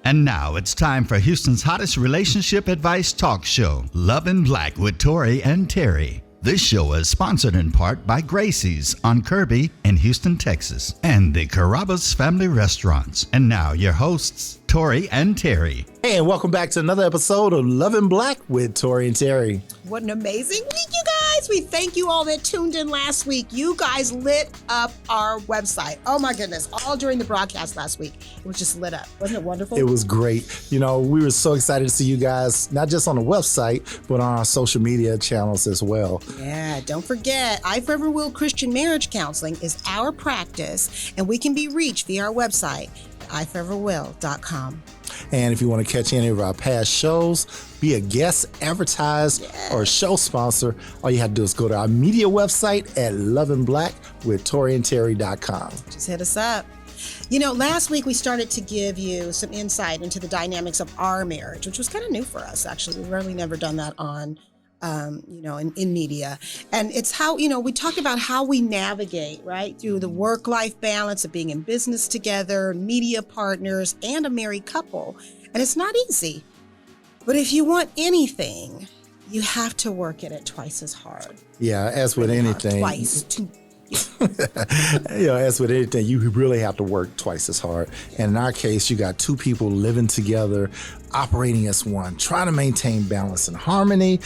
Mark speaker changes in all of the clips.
Speaker 1: And now it's time for Houston's hottest relationship advice talk show, Love in Black with Tory and Teri. This show is sponsored in part by Gracie's on Kirby in Houston, Texas, and the Carrabba's Family Restaurants. And now your hosts, Tory and Teri.
Speaker 2: Hey, and welcome back to another episode of Love in Black with Tory and Teri.
Speaker 3: What an amazing week, you guys. We thank you all that tuned in last week. You guys lit up our website. Oh my goodness. All during the broadcast last week. It was just lit up. Wasn't it wonderful?
Speaker 2: It was great. You know, we were so excited to see you guys, not just on the website, but on our social media channels as well.
Speaker 3: Yeah, don't forget, I Forever Will Christian Marriage Counseling is our practice, and we can be reached via our website, iforeverwill.com.
Speaker 2: And if you want to catch any of our past shows, be a guest, advertise, or a show sponsor, all you have to do is go to our media website at loveandblack.com.
Speaker 3: Just hit us up. You know, last week we started to give you some insight into the dynamics of our marriage, which was kind of new for us, actually. We've really never done that on in media. And it's how, we talked about how we navigate, right, through the work-life balance of being in business together, media partners, and a married couple. And it's not easy. But if you want anything, you have to work at it twice as hard.
Speaker 2: Yeah, as with anything.
Speaker 3: Twice.
Speaker 2: As with anything, you really have to work twice as hard. And in our case, you got two people living together, operating as one, trying to maintain balance and harmony,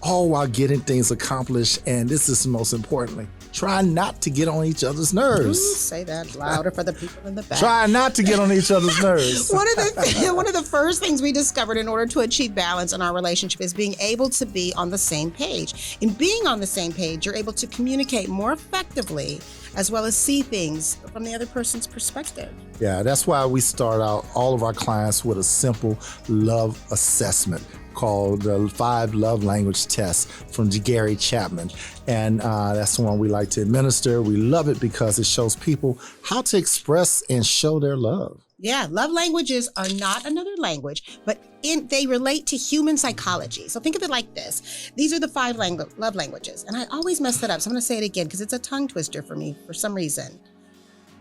Speaker 2: all while getting things accomplished. And this is most importantly, try not to get on each other's nerves.
Speaker 3: Ooh, say that louder for the people in the back.
Speaker 2: Try not to get on each other's nerves.
Speaker 3: One of the first things we discovered in order to achieve balance in our relationship is being able to be on the same page. In being on the same page, you're able to communicate more effectively, as well as see things from the other person's perspective.
Speaker 2: Yeah, that's why we start out all of our clients with a simple love assessment called the 5 Love Language Test from Gary Chapman. And that's the one we like to administer. We love it because it shows people how to express and show their love.
Speaker 3: Yeah, love languages are not another language, but they relate to human psychology. So think of it like this. These are the 5 love languages. And I always mess that up, so I'm going to say it again because it's a tongue twister for me for some reason.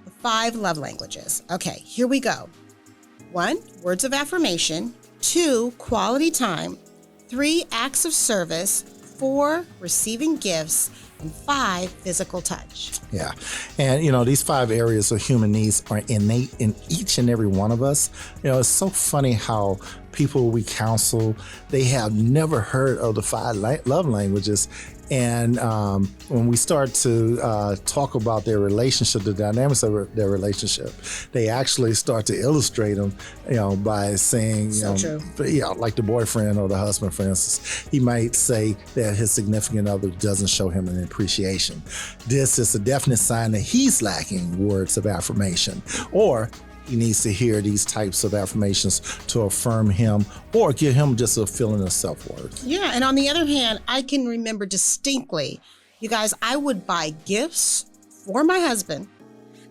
Speaker 3: The 5 love languages. Okay, here we go. 1, words of affirmation. 2, quality time. 3, acts of service. 4, receiving gifts. And 5, physical touch.
Speaker 2: Yeah. And, these 5 areas of human needs are innate in each and every one of us. It's so funny how people we counsel, they have never heard of the 5 love languages. And when we start to talk about their relationship, the dynamics of their relationship, they actually start to illustrate them, by saying, like the boyfriend or the husband, for instance, he might say that his significant other doesn't show him an appreciation. This is a definite sign that he's lacking words of affirmation, or he needs to hear these types of affirmations to affirm him or give him just a feeling of self-worth.
Speaker 3: Yeah, and on the other hand, I can remember distinctly, you guys, I would buy gifts for my husband,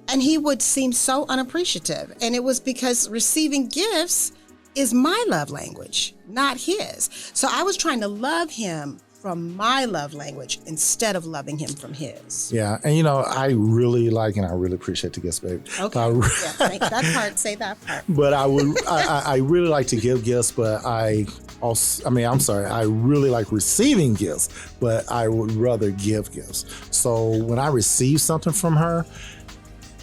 Speaker 3: and he would seem so unappreciative. And it was because receiving gifts is my love language, not his. So I was trying to love him from my love language instead of loving him from his.
Speaker 2: Yeah, and I really like and I really appreciate the gifts, baby.
Speaker 3: Okay, that part, say that part.
Speaker 2: But I really like to give gifts, but I really like receiving gifts, but I would rather give gifts. So when I receive something from her,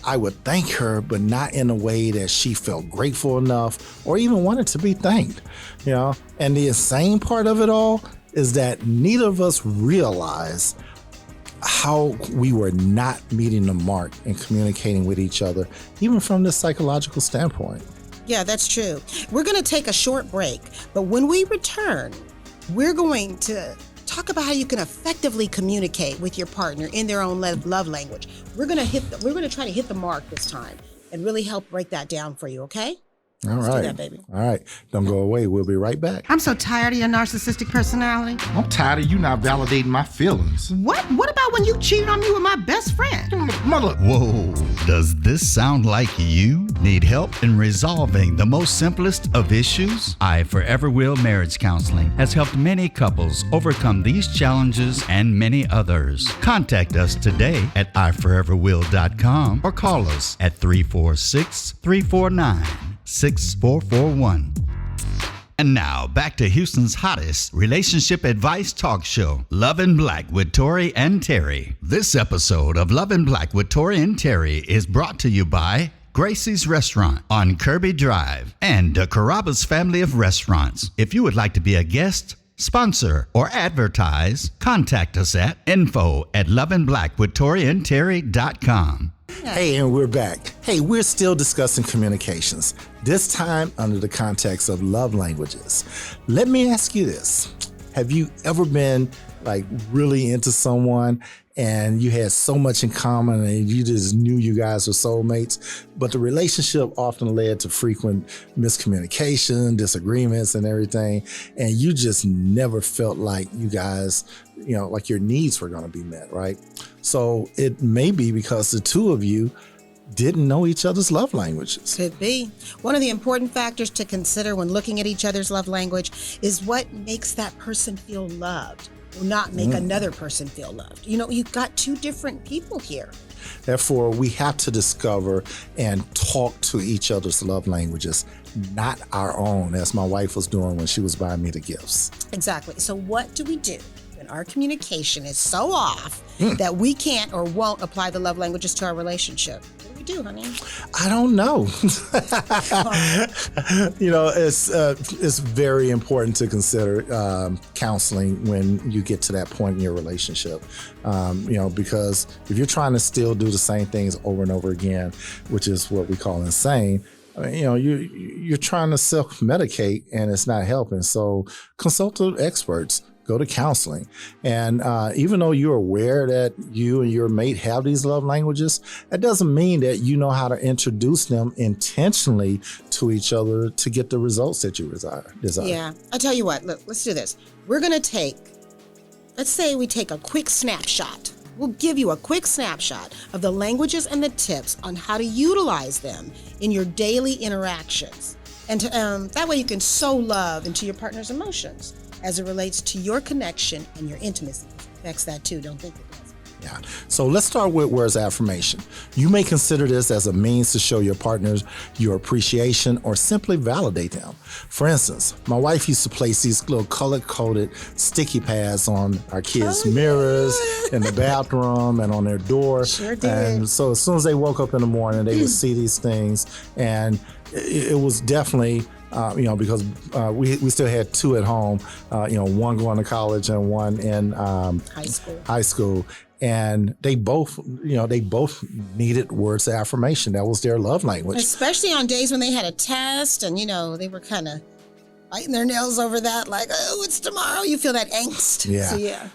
Speaker 2: I would thank her, but not in a way that she felt grateful enough or even wanted to be thanked, And the insane part of it all is that neither of us realized how we were not meeting the mark in communicating with each other, even from this psychological standpoint.
Speaker 3: Yeah, that's true. We're going to take a short break, but when we return, we're going to talk about how you can effectively communicate with your partner in their own love language. We're going to try to hit the mark this time and really help break that down for you, okay?
Speaker 2: All right.
Speaker 3: Let's do that, baby.
Speaker 2: All right. Don't go away. We'll be right back.
Speaker 4: I'm so tired of your narcissistic personality.
Speaker 5: I'm tired of you not validating my feelings.
Speaker 4: What? What about when you cheated on me with my best friend?
Speaker 5: Mother.
Speaker 1: Whoa, does this sound like you? Need help in resolving the most simplest of issues? I Forever Will Marriage Counseling has helped many couples overcome these challenges and many others. Contact us today at iforeverwill.com or call us at 346-349 6441. And now, back to Houston's hottest relationship advice talk show, Love in Black with Tory and Teri. This episode of Love in Black with Tory and Teri is brought to you by Gracie's Restaurant on Kirby Drive and the Carrabba's family of restaurants. If you would like to be a guest, sponsor, or advertise, contact us at info@loveandblackwithtoriandterry.com.
Speaker 2: Hey, and we're back. Hey, we're still discussing communications, this time under the context of love languages. Let me ask you this. Have you ever been like really into someone and you had so much in common and you just knew you guys were soulmates, but the relationship often led to frequent miscommunication, disagreements and everything, and you just never felt like you guys, like your needs were going to be met, right? So it may be because the two of you didn't know each other's love languages.
Speaker 3: Could be. One of the important factors to consider when looking at each other's love language is what makes that person feel loved. Will not make another person feel loved. You've got two different people here.
Speaker 2: Therefore, we have to discover and talk to each other's love languages, not our own, as my wife was doing when she was buying me the gifts.
Speaker 3: Exactly. So what do we do when our communication is so off that we can't or won't apply the love languages to our relationship? What do we do, honey?
Speaker 2: I don't know. It's very important to consider counseling when you get to that point in your relationship. Because if you're trying to still do the same things over and over again, which is what we call insane, you're trying to self-medicate and it's not helping. So consult with experts. Go to counseling. And even though you're aware that you and your mate have these love languages, that doesn't mean that you know how to introduce them intentionally to each other to get the results that you desire.
Speaker 3: Yeah. I'll tell you what, look, let's do this. Let's say we take a quick snapshot. We'll give you a quick snapshot of the languages and the tips on how to utilize them in your daily interactions. And that way you can sow love into your partner's emotions as it relates to your connection and your intimacy. Affects that too, don't think it does.
Speaker 2: Yeah. So let's start with words of affirmation. You may consider this as a means to show your partners your appreciation or simply validate them. For instance, my wife used to place these little color-coded sticky pads on our kids' mirrors in the bathroom and on their door.
Speaker 3: Sure did.
Speaker 2: And so as soon as they woke up in the morning, they would see these things, and it was definitely because we still had two at home, one going to college and one in high school. And they both needed words of affirmation. That was their love language.
Speaker 3: Especially on days when they had a test and, they were kind of biting their nails over that, like, oh, it's tomorrow. You feel that angst.
Speaker 2: Yeah.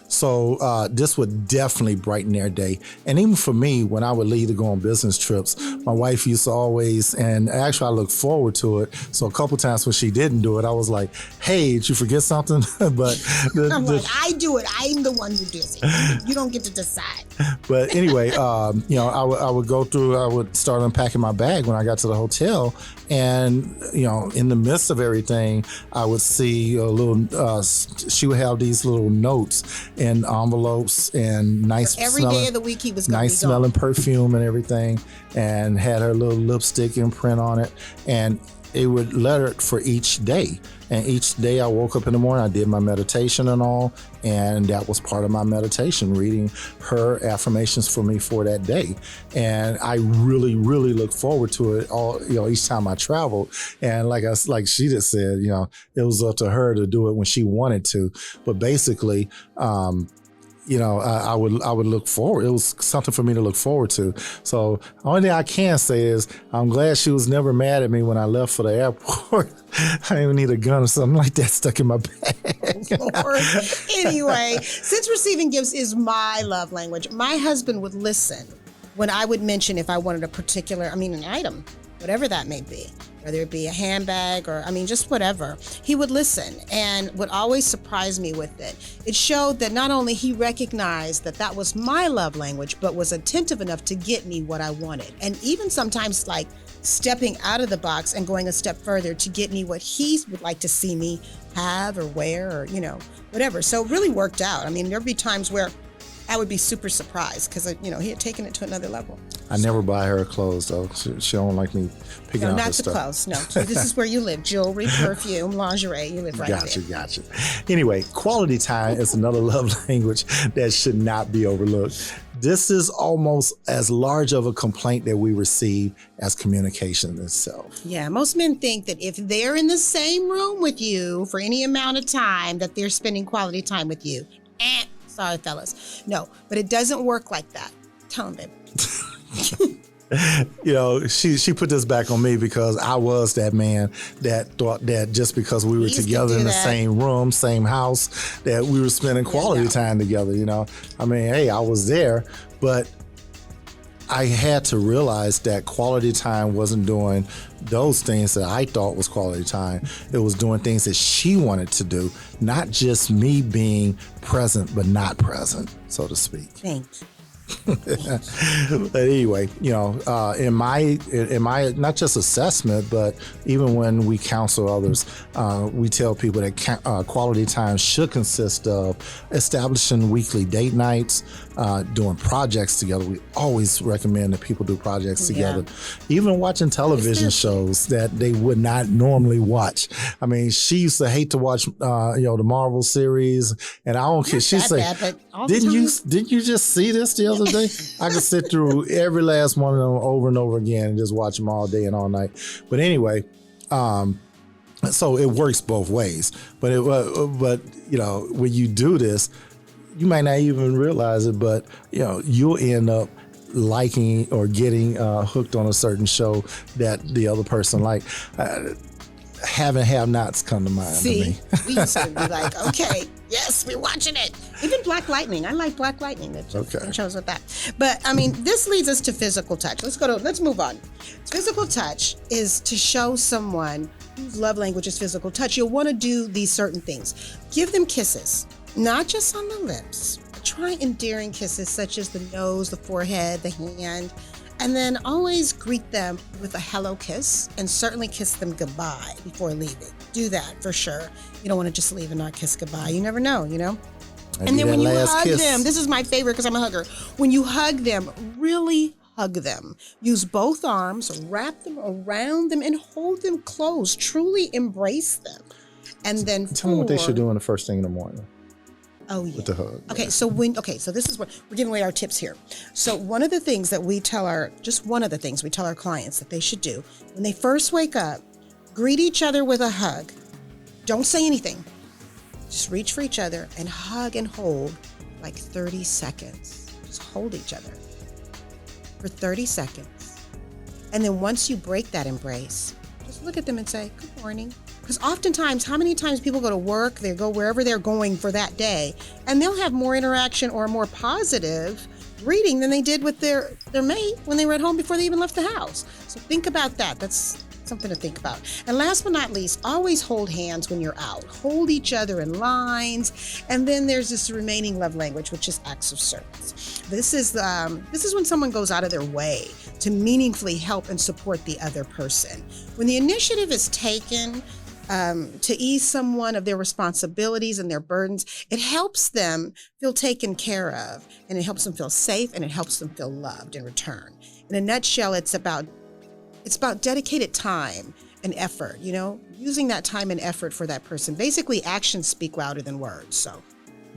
Speaker 2: So this would definitely brighten their day. And even for me, when I would leave to go on business trips, my wife used to always, and actually I look forward to it. So a couple times when she didn't do it, I was like, hey, did you forget something? But
Speaker 3: I'm like, I do it. I'm the one who does it. You don't get to decide.
Speaker 2: But anyway, I would start unpacking my bag when I got to the hotel. And, in the midst of everything, I would see a little, she would have these little notes in envelopes and
Speaker 3: every day of the week he was going to be
Speaker 2: nice smelling perfume and everything, and had her little lipstick imprint on it. And it would letter for each day. And each day I woke up in the morning, I did my meditation and all, and that was part of my meditation, reading her affirmations for me for that day. And I really, really look forward to it all, each time I traveled. And like she just said, it was up to her to do it when she wanted to. But basically, I would look forward. It was something for me to look forward to. So the only thing I can say is I'm glad she was never mad at me when I left for the airport. I didn't even need a gun or something like that stuck in my bag.
Speaker 3: Lord. Anyway, since receiving gifts is my love language, my husband would listen when I would mention if I wanted an item, whatever that may be, whether it be a handbag or, just whatever. He would listen and would always surprise me with it. It showed that not only he recognized that was my love language, but was attentive enough to get me what I wanted. And even sometimes like stepping out of the box and going a step further to get me what he would like to see me have or wear or, whatever. So it really worked out. There'd be times where I would be super surprised because, he had taken it to another level.
Speaker 2: I never buy her clothes though. She don't like me picking
Speaker 3: No,
Speaker 2: out her
Speaker 3: not the
Speaker 2: stuff.
Speaker 3: clothes. No, this is where you live. Jewelry, perfume, lingerie. You live right there.
Speaker 2: Gotcha. Anyway, quality time is another love language that should not be overlooked. This is almost as large of a complaint that we receive as communication itself.
Speaker 3: Yeah, most men think that if they're in the same room with you for any amount of time, that they're spending quality time with you. Sorry, fellas. No, but it doesn't work like that. Tell them, baby.
Speaker 2: You know, she put this back on me because I was that man that thought that just because we were
Speaker 3: He used to
Speaker 2: together
Speaker 3: do
Speaker 2: in the
Speaker 3: that.
Speaker 2: same room, same house, that we were spending quality time together, you know. I mean, hey, I was there, but I had to realize that quality time wasn't doing those things that I thought was quality time. It was doing things that she wanted to do, not just me being present but not present, so to speak.
Speaker 3: Thank you.
Speaker 2: But anyway, you know, in my not just assessment, but even when we counsel others, we tell people that quality time should consist of establishing weekly date nights, doing projects together. We always recommend that people do projects together, even watching television shows that they would not normally watch. I mean, she used to hate to watch, the Marvel series, and I don't care. She'd say, "Didn't you just see this the other day?" I could sit through every last one of them over and over again and just watch them all day and all night. But anyway, so it works both ways. But you know, when you do this, you might not even realize it, but you know, you'll end up liking or getting hooked on a certain show that the other person like. Have-nots come to mind.
Speaker 3: See,
Speaker 2: to me.
Speaker 3: we used to be like, okay, yes, we're watching it. Even Black Lightning. I like Black Lightning. That shows with that. But I mean, this leads us to physical touch. Let's move on. Physical touch is to show someone whose love language is physical touch. You'll want to do these certain things. Give them kisses, not just on the lips. Try endearing kisses such as the nose, the forehead, the hand. And then always greet them with a hello kiss, and certainly kiss them goodbye before leaving. Do that for sure. You don't want to just leave and not kiss goodbye. You never know, you know? And then when you hug them, this is my favorite because I'm a hugger. When you hug them, really hug them. Use both arms, wrap them around them, and hold them close. Truly embrace them. And then
Speaker 2: tell them what they should do in the first thing in the morning.
Speaker 3: Oh, yeah.
Speaker 2: With the hug.
Speaker 3: Okay, so this is what we're giving away our tips here. So one of the things that we tell our clients that they should do when they first wake up, greet each other with a hug. Don't say anything. Just reach for each other and hug and hold like 30 seconds. Just hold each other for 30 seconds. And then once you break that embrace, just look at them and say, good morning. Because oftentimes, how many times people go to work, they go wherever they're going for that day, and they'll have more interaction or a more positive greeting than they did with their mate when they were at home before they even left the house. So think about that. That's something to think about. And last but not least, always hold hands when you're out. Hold each other in lines. And then there's this remaining love language, which is acts of service. This is when someone goes out of their way to meaningfully help and support the other person. When the initiative is taken to ease someone of their responsibilities and their burdens, it helps them feel taken care of, and it helps them feel safe, and it helps them feel loved in return. In a nutshell, it's about dedicated time and effort, you know, using that time and effort for that person. Basically, actions speak louder than words. So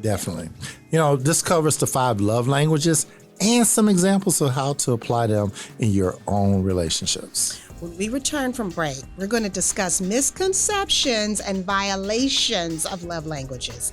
Speaker 2: definitely. You know, this covers the 5 love languages and some examples of how to apply them in your own relationships.
Speaker 3: when we return from break, we're going to discuss misconceptions and violations of love languages.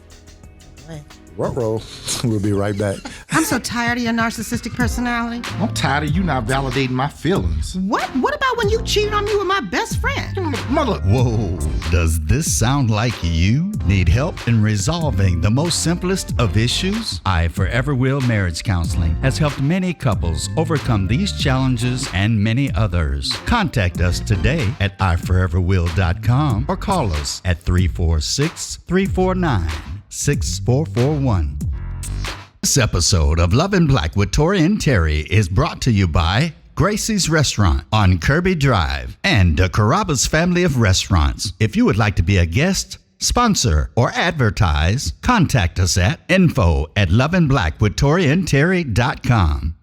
Speaker 3: Right.
Speaker 2: Ruh-roh. We'll be right back.
Speaker 4: I'm so tired of your narcissistic personality.
Speaker 5: I'm tired of you not validating my feelings.
Speaker 4: What? What about when you cheated on me with my best friend?
Speaker 5: Mother.
Speaker 1: Whoa, does this sound like you? Need help in resolving the most simplest of issues? I Forever Will Marriage Counseling has helped many couples overcome these challenges and many others. Contact us today at iforeverwill.com or call us at 346-349-6441. This episode of Love in Black with Tory and Teri is brought to you by Gracie's Restaurant on Kirby Drive and the Carrabba's family of restaurants. If you would like to be a guest, sponsor, or advertise, contact us at info@loveandblackwithtoriandterry.com.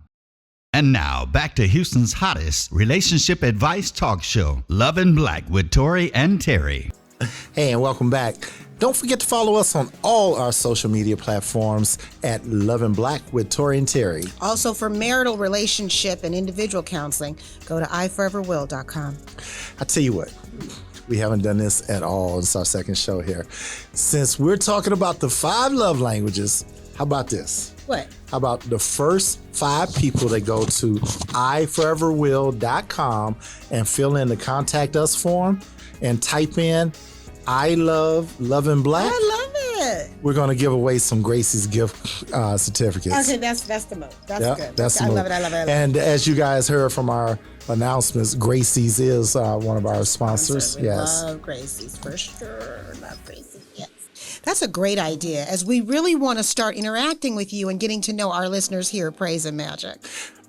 Speaker 1: And now, back to Houston's hottest relationship advice talk show, Lovin' Black with Tory and Teri.
Speaker 2: Hey, and welcome back. Don't forget to follow us on all our social media platforms at Lovin' Black with Tory and Teri.
Speaker 3: Also, for marital, relationship, and individual counseling, go to iforeverwill.com.
Speaker 2: I tell you what, we haven't done this at all. It's our second show here. Since we're talking about the 5 love languages, how about this?
Speaker 3: What?
Speaker 2: How about the first 5 people that go to iforeverwill.com and fill in the contact us form and type in I love Lovin' Black?
Speaker 3: I love it.
Speaker 2: We're going to give away some Gracie's gift certificates.
Speaker 3: Okay, that's the move. That's good.
Speaker 2: That's the
Speaker 3: I
Speaker 2: move.
Speaker 3: love it. I love it.
Speaker 2: And as you guys heard from our announcements, Gracie's is one of our sponsors.
Speaker 3: We love Gracie's for sure. Love Gracie's. Yes. That's a great idea, as we really want to start interacting with you and getting to know our listeners here at Praise and Magic.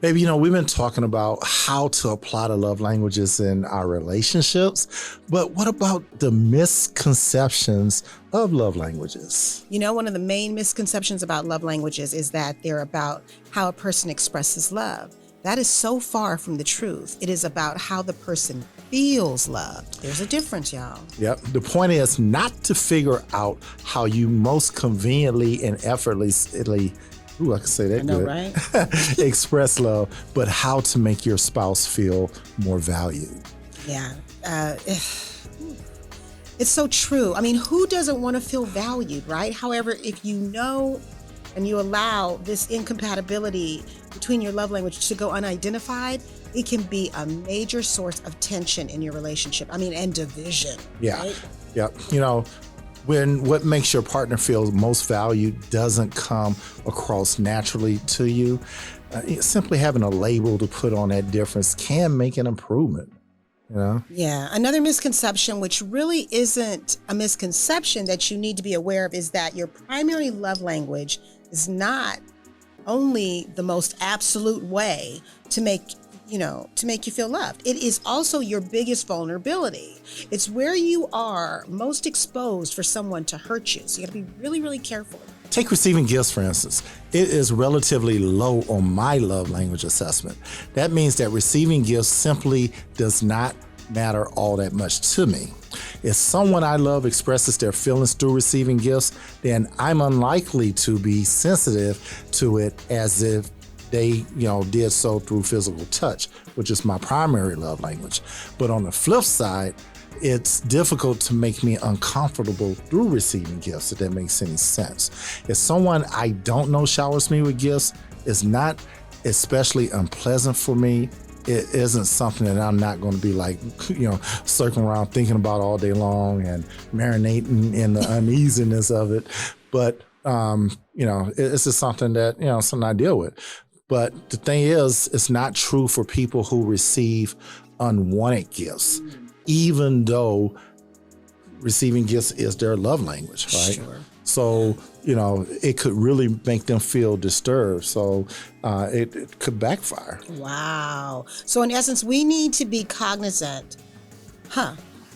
Speaker 2: Baby, we've been talking about how to apply the love languages in our relationships, but what about the misconceptions of love languages?
Speaker 3: One of the main misconceptions about love languages is that they're about how a person expresses love. That is so far from the truth. It is about how the person feels loved. There's a difference, y'all.
Speaker 2: Yep. The point is not to figure out how you most conveniently and effortlessly, I can say that good,
Speaker 3: right?
Speaker 2: express love, but how to make your spouse feel more valued.
Speaker 3: Yeah. It's so true. I mean, who doesn't want to feel valued, right? However, if you know and you allow this incompatibility between your love language to go unidentified, it can be a major source of tension in your relationship. And division.
Speaker 2: Yeah.
Speaker 3: Right?
Speaker 2: Yeah. When what makes your partner feel most valued doesn't come across naturally to you, simply having a label to put on that difference can make an improvement.
Speaker 3: Yeah. Another misconception, which really isn't a misconception that you need to be aware of, is that your primary love language is not only the most absolute way to make you feel loved. It is also your biggest vulnerability. It's where you are most exposed for someone to hurt you. So you got to be really, really careful.
Speaker 2: Take receiving gifts, for instance. It is relatively low on my love language assessment. That means that receiving gifts simply does not matter all that much to me. If someone I love expresses their feelings through receiving gifts, then I'm unlikely to be sensitive to it as if they, did so through physical touch, which is my primary love language. But on the flip side, it's difficult to make me uncomfortable through receiving gifts, if that makes any sense. If someone I don't know showers me with gifts, it's not especially unpleasant for me. It isn't something that I'm not going to be circling around thinking about all day long and marinating in the uneasiness of it. But, it's just something that, something I deal with. But the thing is, it's not true for people who receive unwanted gifts, even though receiving gifts is their love language, right?
Speaker 3: Sure.
Speaker 2: So, it could really make them feel disturbed. So it could backfire.
Speaker 3: Wow. So in essence, we need to be cognizant,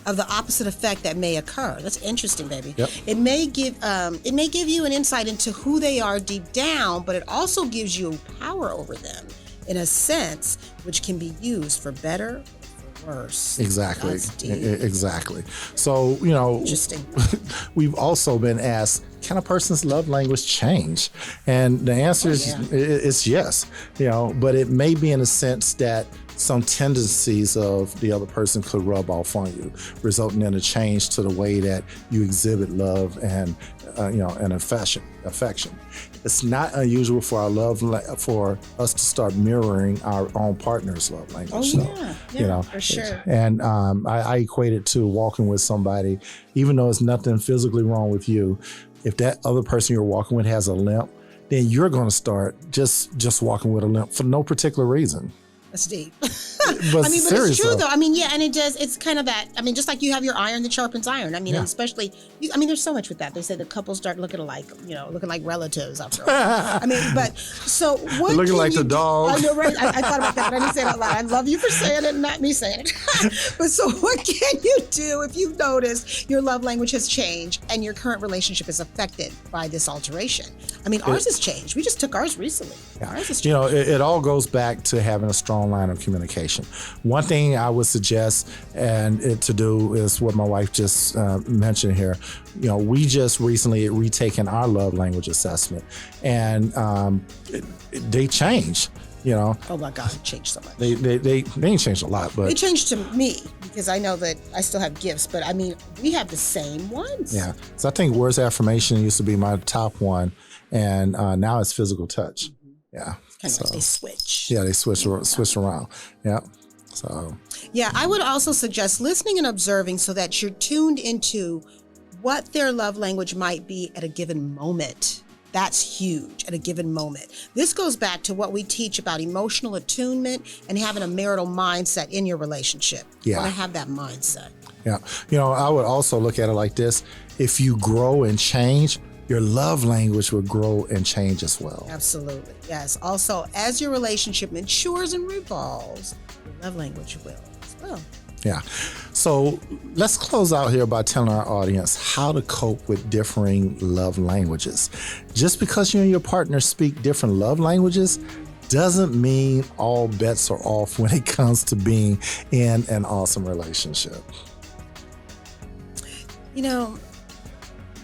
Speaker 3: of the opposite effect that may occur. That's interesting, baby.
Speaker 2: Yep.
Speaker 3: It may give you an insight into who they are deep down, but it also gives you power over them in a sense, which can be used for better or for worse.
Speaker 2: Exactly.
Speaker 3: That's deep.
Speaker 2: Exactly. So,
Speaker 3: Interesting.
Speaker 2: we've also been asked, can a person's love language change? And the answer is yes, but it may be in a sense that some tendencies of the other person could rub off on you, resulting in a change to the way that you exhibit love and affection. It's not unusual for for us to start mirroring our own partner's love language.
Speaker 3: For sure.
Speaker 2: And I equate it to walking with somebody, even though it's nothing physically wrong with you. If that other person you're walking with has a limp, then you're going to start just walking with a limp for no particular reason.
Speaker 3: That's deep. I mean, but it's true
Speaker 2: seriously.
Speaker 3: though. I mean, yeah, and it does. It's kind of that. I mean, just like you have your iron that sharpens iron. I mean, and especially. I mean, there's so much with that. They say the couples start looking alike. Looking like relatives after a while. I mean, but so what?
Speaker 2: Looking
Speaker 3: can
Speaker 2: like
Speaker 3: you
Speaker 2: the
Speaker 3: do?
Speaker 2: dog.
Speaker 3: I know, right? I thought about that, but I didn't say it out loud. I love you for saying it, not me saying it. But so what can you do if you've noticed your love language has changed and your current relationship is affected by this alteration? I mean, ours has changed. We just took ours recently. Ours has changed.
Speaker 2: It all goes back to having a strong line of communication. One thing I would suggest to do is what my wife just mentioned here. We just recently retaken our love language assessment, and they changed.
Speaker 3: Oh my God, it changed so much.
Speaker 2: They ain't changed a lot, but
Speaker 3: It changed to me because I know that I still have gifts, but I mean, we have the same ones.
Speaker 2: yeah. So I think words of affirmation used to be my top one, and now it's physical touch. Yeah.
Speaker 3: Kind of like they switch.
Speaker 2: Yeah, they switch around. Yeah. So.
Speaker 3: Yeah, I would also suggest listening and observing so that you're tuned into what their love language might be at a given moment. That's huge, at a given moment. This goes back to what we teach about emotional attunement and having a marital mindset in your relationship.
Speaker 2: Yeah.
Speaker 3: You want to have that mindset.
Speaker 2: Yeah. I would also look at it like this. If you grow and change, your love language will grow and change as well.
Speaker 3: Absolutely. Yes. Also, as your relationship matures and revolves, your love language will as well.
Speaker 2: Yeah. So let's close out here by telling our audience how to cope with differing love languages. Just because you and your partner speak different love languages doesn't mean all bets are off when it comes to being in an awesome relationship.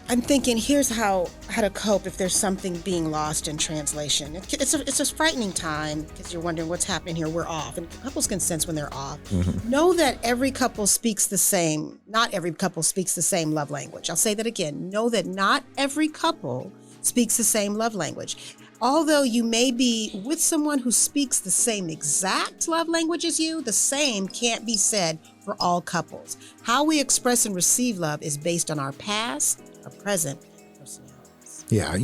Speaker 3: I'm thinking, here's how to cope if there's something being lost in translation. It's a frightening time because you're wondering what's happening here. We're off, and couples can sense when they're off.
Speaker 2: Mm-hmm.
Speaker 3: Know that every couple speaks the same. Not every couple speaks the same love language. I'll say that again. Know that not every couple speaks the same love language. Although you may be with someone who speaks the same exact love language as you, the same can't be said for all couples. How we express and receive love is based on our past, our present, personalities.
Speaker 2: Yeah,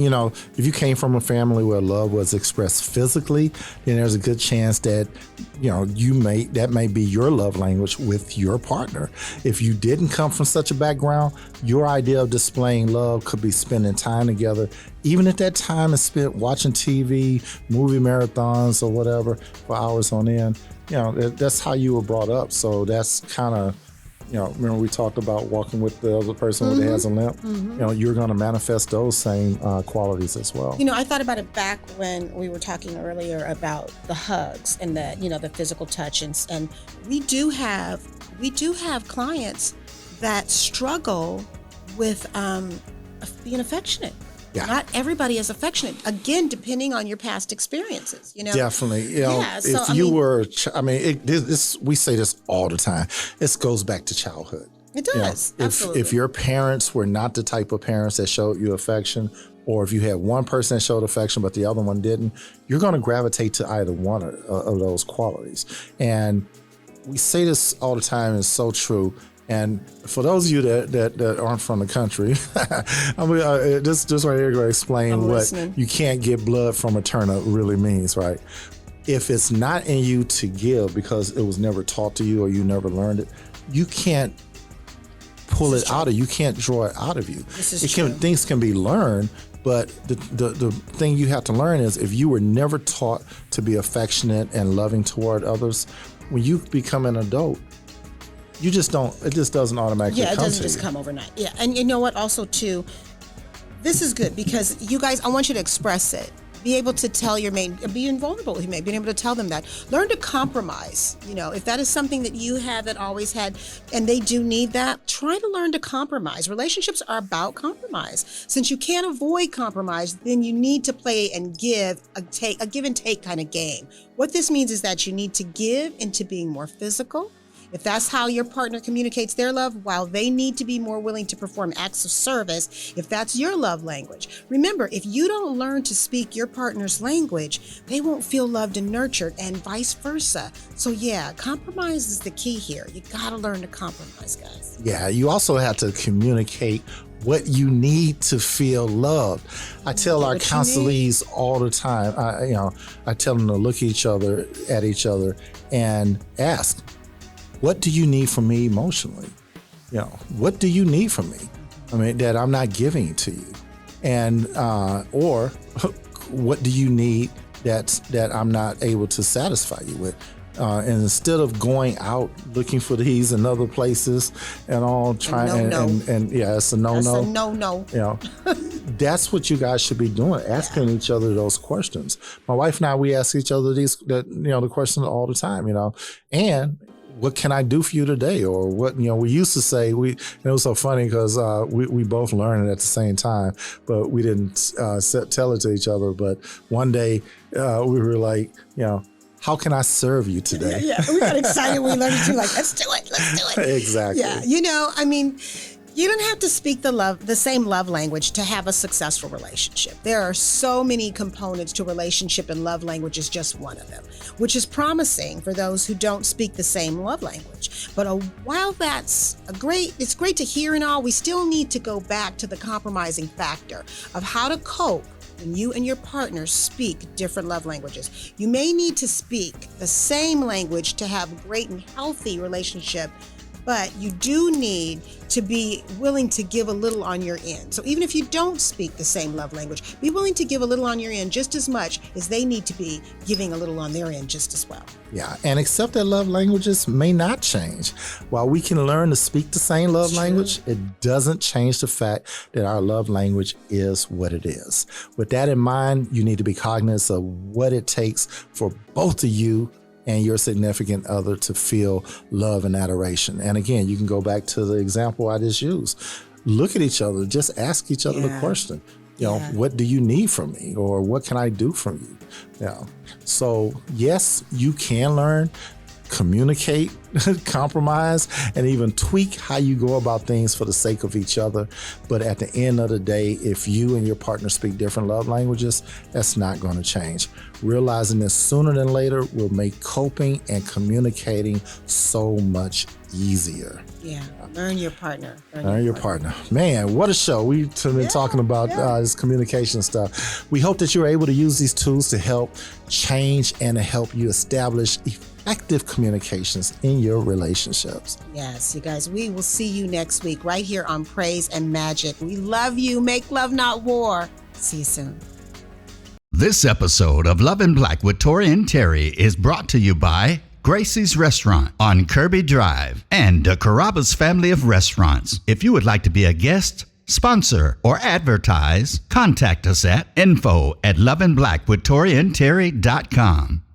Speaker 2: if you came from a family where love was expressed physically, then there's a good chance that, that may be your love language with your partner. If you didn't come from such a background, your idea of displaying love could be spending time together, even if that time is spent watching TV, movie marathons or whatever for hours on end. That's how you were brought up. So that's kind of, remember we talked about walking with the other person that has a limp? You're going to manifest those same qualities as well.
Speaker 3: I thought about it back when we were talking earlier about the hugs and the physical touch. And we do have clients that struggle with being affectionate.
Speaker 2: Yeah.
Speaker 3: Not everybody is affectionate. Again, depending on your past experiences,
Speaker 2: Definitely.
Speaker 3: Yeah, so,
Speaker 2: if you were, we say this all the time. This goes back to childhood.
Speaker 3: It does. Absolutely.
Speaker 2: If your parents were not the type of parents that showed you affection, or if you had one person that showed affection but the other one didn't, you're going to gravitate to either one of those qualities. And we say this all the time, it's so true. And for those of you that aren't from the country, this right here going to explain what you can't get blood from a turnip really means, right? If it's not in you to give because it was never taught to you or you never learned it, you can't pull it out of you. You can't draw it out of you. Things can be learned, but the thing you have to learn is if you were never taught to be affectionate and loving toward others, when you become an adult, it just doesn't automatically come to you.
Speaker 3: Yeah, it doesn't just come overnight. Yeah, and you know what, also too, this is good because you guys, I want you to express it. Be able to tell your mate, being vulnerable with your mate, being able to tell them that. Learn to compromise. If that is something that you have that always had, and they do need that, try to learn to compromise. Relationships are about compromise. Since you can't avoid compromise, then you need to play and give a give and take kind of game. What this means is that you need to give into being more physical. If that's how your partner communicates their love, while they need to be more willing to perform acts of service, if that's your love language. Remember, if you don't learn to speak your partner's language, they won't feel loved and nurtured, and vice versa. So yeah, compromise is the key here. You gotta learn to compromise, guys.
Speaker 2: Yeah, you also have to communicate what you need to feel loved. I tell our
Speaker 3: What you need.
Speaker 2: counselees all the time. I tell them to look at each other, and ask, "What do you need from me emotionally? What do you need from me? I mean, that I'm not giving to you, and or what do you need that I'm not able to satisfy you with?" And instead of going out looking for these in other places and all trying and yeah, it's a no.
Speaker 3: That's a no.
Speaker 2: That's what you guys should be doing, asking each other those questions. My wife and I, we ask each other the questions all the time, and what can I do for you today? Or what, we used to say, it was so funny because we both learned it at the same time, but we didn't tell it to each other. But one day we were like, how can I serve you today?
Speaker 3: Yeah, we got excited when we learned it too. Like, let's do it.
Speaker 2: Exactly.
Speaker 3: Yeah, you don't have to speak the same love language to have a successful relationship. There are so many components to relationship, and love language is just one of them, which is promising for those who don't speak the same love language. But while it's great to hear and all, we still need to go back to the compromising factor of how to cope when you and your partner speak different love languages. You may need to speak the same language to have a great and healthy relationship, but you do need to be willing to give a little on your end. So even if you don't speak the same love language, be willing to give a little on your end just as much as they need to be giving a little on their end just as well.
Speaker 2: Yeah, and accept that love languages may not change. While we can learn to speak the same love language, it doesn't change the fact that our love language is what it is. With that in mind, you need to be cognizant of what it takes for both of you and your significant other to feel love and adoration. And again, you can go back to the example I just used. Look at each other, just ask each other the question. What do you need from me? Or what can I do from you? So yes, you can learn, communicate, compromise, and even tweak how you go about things for the sake of each other. But at the end of the day, if you and your partner speak different love languages, that's not going to change. Realizing this sooner than later will make coping and communicating so much easier.
Speaker 3: Yeah, learn your partner.
Speaker 2: Learn your partner. Man, what a show. We've been talking about this communication stuff. We hope that you're able to use these tools to help change and to help you establish effective communications in your relationships.
Speaker 3: Yes, you guys, we will see you next week right here on Praise and Majic. We love you. Make love, not war. See you soon.
Speaker 1: This episode of Love in Black with Tory and Teri is brought to you by Gracie's Restaurant on Kirby Drive and the Carrabba's family of restaurants. If you would like to be a guest, sponsor, or advertise, contact us at info@loveandblackwithtoriandterry.com.